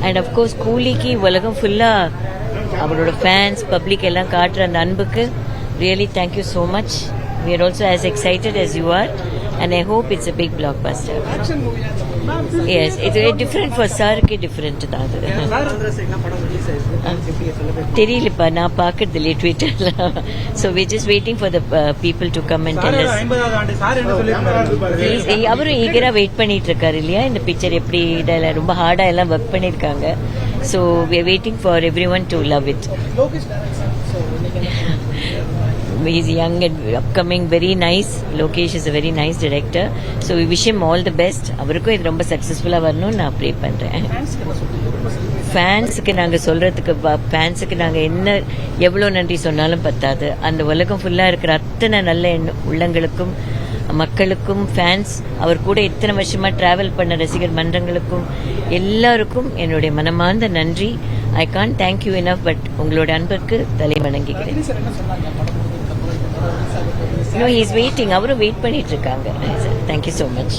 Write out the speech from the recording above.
And of course கூலிக்கு உலகம் ஃபுல்லாக அவரோட ஃபேன்ஸ் பப்ளிக் எல்லாம் காட்டுற அந்த அன்புக்கு really thank you so much. We are also as excited as you are, and I hope it's a big blockbuster. Action movie. Yes, it's very different for Sarke, different தான் அது. தெரியலப்பா, நான் பார்க்கறதில்ல ட்விட்டர்ல. So we're just waiting for the people to come and tell us. அவரும் ஈகரா wait பண்ணிட்டு இருக்காரு இல்லையா, இந்த பிக்சர் எப்படி இதெல்லாம் ரொம்ப ஹார்டா எல்லாம் ஒர்க் பண்ணிருக்காங்க. So we are waiting for everyone to love it. He's young and upcoming, very nice. Lokesh is a very nice director. So we wish him all the best. அவருக்கும் இது ரொம்ப சக்ஸஸ்ஃபுல்லாக வரணும்னு நான் ப்ரே பண்ணுறேன். ஃபேன்ஸுக்கு நாங்கள் சொல்கிறதுக்கு ஃபேன்ஸுக்கு நாங்கள் என்ன எவ்வளோ நன்றி சொன்னாலும் பத்தாது. அந்த உலகம் ஃபுல்லாக இருக்கிற அத்தனை நல்ல உள்ளங்களுக்கும் மக்களுக்கும் ஃபேன்ஸ், அவர் கூட இத்தனை வருஷமாக ட்ராவல் பண்ண ரசிகர் மன்றங்களுக்கும் எல்லாருக்கும் என்னுடைய மனமார்ந்த நன்றி. I can't thank you enough, but உங்களோட அன்பிற்கு தலை வணங்குகிறேன். No, he is waiting. அவரும் வெயிட் பண்ணிட்டு இருக்காங்க. Thank you so much.